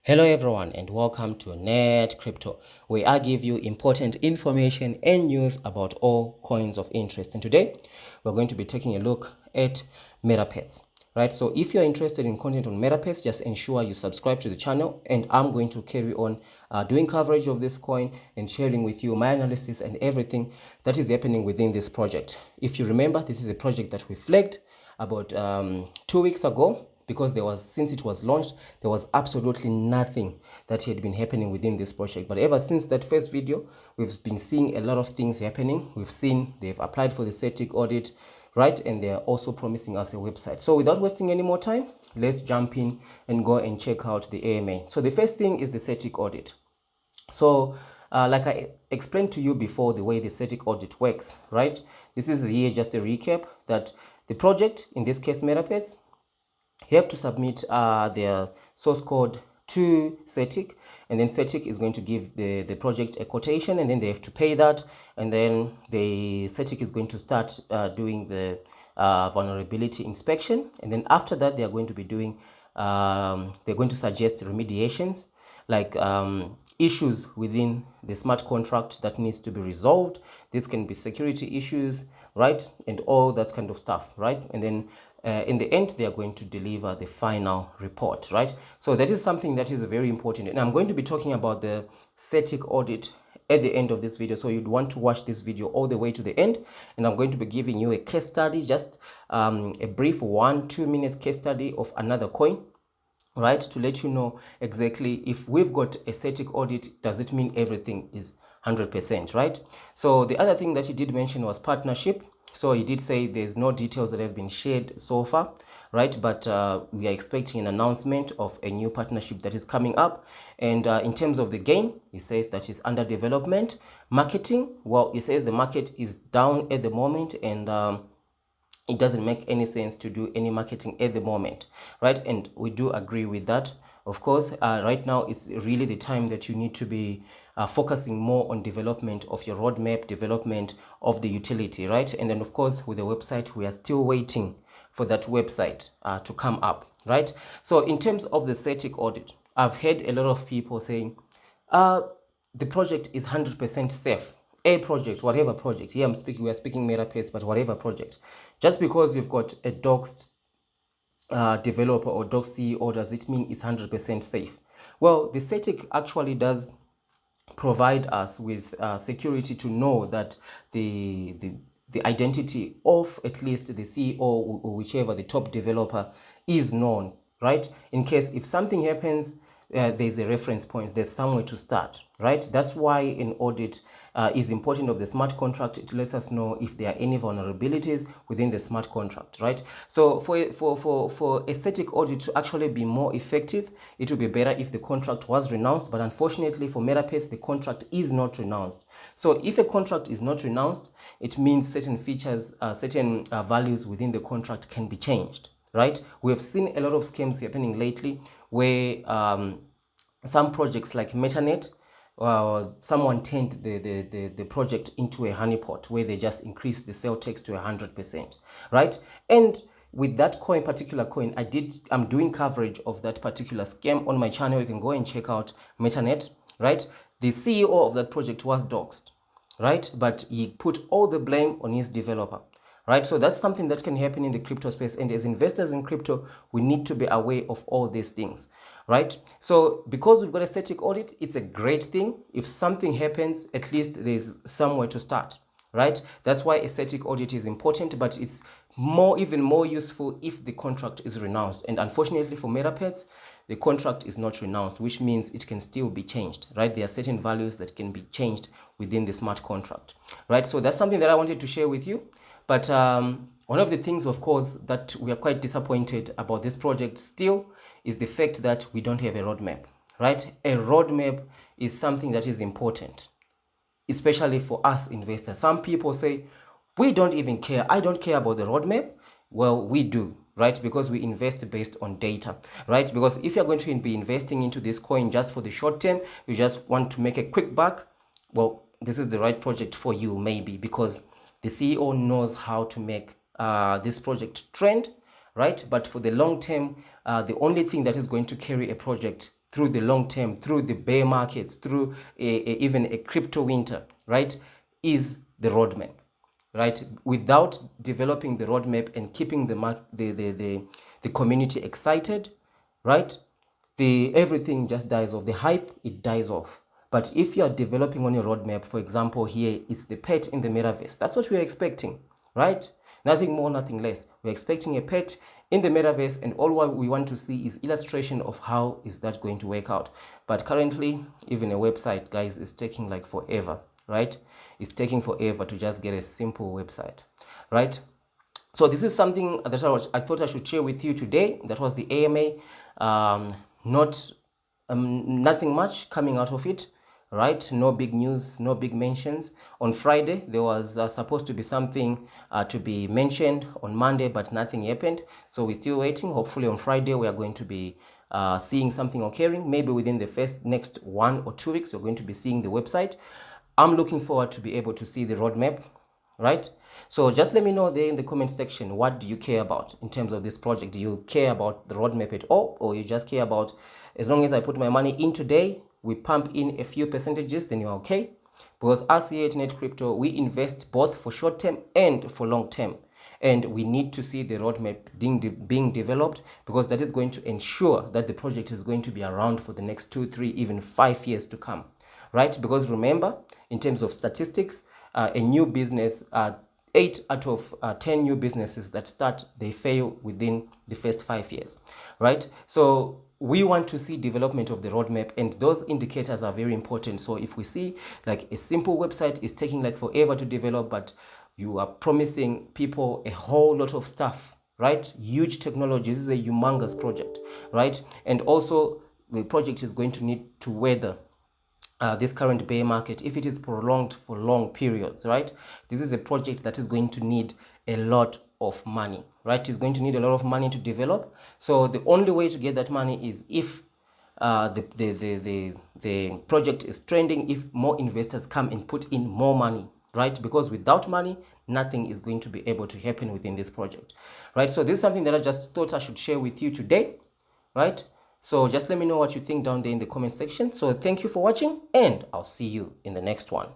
Hello everyone and welcome to Net Crypto, where I give you important information and news about all coins of interest. And today we're going to be taking a look at Metapets, right? So if you're interested in content on Metapets, just ensure you subscribe to the channel, and I'm going to carry on doing coverage of this coin and sharing with you my analysis and everything that is happening within this project. If you remember, this is a project that we flagged about 2 weeks ago, because since it was launched, there was absolutely nothing that had been happening within this project. But ever since that first video, we've been seeing a lot of things happening. We've seen they've applied for the static audit, right? And they're also promising us a website. So without wasting any more time, let's jump in and go and check out the AMA. So the first thing is the static audit. So like I explained to you before, the way the static audit works, right? This is here just a recap that the project, in this case Metapets, you have to submit their source code to static, and then static is going to give the project a quotation, and then they have to pay that, and then the static is going to start doing the vulnerability inspection, and then after that they are going to be doing they're going to suggest remediations, like issues within the smart contract that needs to be resolved. This can be security issues, right, and all that kind of stuff, right? And then in the end, they are going to deliver the final report, right? So that is something that is very important, and I'm going to be talking about the static audit at the end of this video, so you'd want to watch this video all the way to the end. And I'm going to be giving you a case study, just a brief 1-2 minutes case study of another coin, right, to let you know exactly if we've got a static audit, does it mean everything is 100%, right? So the other thing that he did mention was partnership. So he did say there's no details that have been shared so far, right? But we are expecting an announcement of a new partnership that is coming up. And in terms of the game, he says that it's under development. Marketing, well, he says the market is down at the moment, and it doesn't make any sense to do any marketing at the moment, right? And we do agree with that. Of course, right now is really the time that you need to be focusing more on development of your roadmap, development of the utility, right? And then of course with the website, we are still waiting for that website to come up, right? So in terms of the static audit, I've heard a lot of people saying the project is 100% safe. A project, whatever project, here we are speaking Metapets, but whatever project, just because you've got a doxed developer or doxed CEO, does it mean it's 100% safe? Well, the static actually does provide us with security to know that the identity of at least the CEO or whichever the top developer is known, right? In case if something happens, there's a reference point, there's somewhere to start, right? That's why an audit is important of the smart contract. It lets us know if there are any vulnerabilities within the smart contract, right? So for a static audit to actually be more effective, it would be better if the contract was renounced, but unfortunately for Metapets, the contract is not renounced. So if a contract is not renounced, it means certain features, certain values within the contract can be changed, right? We have seen a lot of scams happening lately where some projects like Metanet, someone turned the project into a honeypot where they just increased the sale tax to 100%, right? And with that particular coin, I'm doing coverage of that particular scam on my channel. You can go and check out Metanet, right? The CEO of that project was doxed, right? But he put all the blame on his developer, right? So that's something that can happen in the crypto space, and as investors in crypto, we need to be aware of all these things, right? So because we've got a static audit, it's a great thing. If something happens, at least there's somewhere to start, right? That's why a static audit is important, but it's even more useful if the contract is renounced. And unfortunately for Metapets, the contract is not renounced, which means it can still be changed, right? There are certain values that can be changed within the smart contract, right? So that's something that I wanted to share with you. But one of the things, of course, that we are quite disappointed about this project still is the fact that we don't have a roadmap, right? A roadmap is something that is important, especially for us investors. Some people say, we don't even care. I don't care about the roadmap. Well, we do, right? Because we invest based on data, right? Because if you're going to be investing into this coin just for the short term, you just want to make a quick buck, well, this is the right project for you, maybe, because the CEO knows how to make this project trend, right? But for the long term, the only thing that is going to carry a project through the long term, through the bear markets, through even a crypto winter, right, is the roadmap, right? Without developing the roadmap and keeping the community excited, right, the everything just dies off. The hype, it dies off. But if you are developing on your roadmap, for example, here it's the pet in the metaverse. That's what we're expecting, right? Nothing more, nothing less. We're expecting a pet in the metaverse, and all what we want to see is illustration of how is that going to work out. But currently, even a website, guys, is taking like forever, right? It's taking forever to just get a simple website, right? So this is something that I thought I should share with you today. That was the AMA. Nothing much coming out of it, right? No big news, no big mentions. On Friday, there was supposed to be something to be mentioned on Monday, but nothing happened. So we're still waiting. Hopefully on Friday, we are going to be seeing something occurring. Maybe within the next 1 or 2 weeks, we're going to be seeing the website. I'm looking forward to be able to see the roadmap, right? So just let me know there in the comment section, what do you care about in terms of this project? Do you care about the roadmap at all, or you just care about, as long as I put my money in today, we pump in a few percentages, then you're okay? Because us here at Net Crypto, we invest both for short term and for long term. And we need to see the roadmap being developed, because that is going to ensure that the project is going to be around for the next 2, 3, even 5 years to come, right? Because remember, in terms of statistics, a new business, 8 out of 10 new businesses that start, they fail within the first 5 years, right? So we want to see development of the roadmap, and those indicators are very important. So if we see like a simple website is taking like forever to develop, but you are promising people a whole lot of stuff, right? Huge technology. This is a humongous project, right? And also the project is going to need to weather this current bear market if it is prolonged for long periods, right? This is a project that is going to need a lot of money, right? It's going to need a lot of money to develop. So the only way to get that money is if the project is trending, if more investors come and put in more money, right? Because without money, nothing is going to be able to happen within this project, right? So this is something that I just thought I should share with you today, right? So just let me know what you think down there in the comment section. So thank you for watching, and I'll see you in the next one.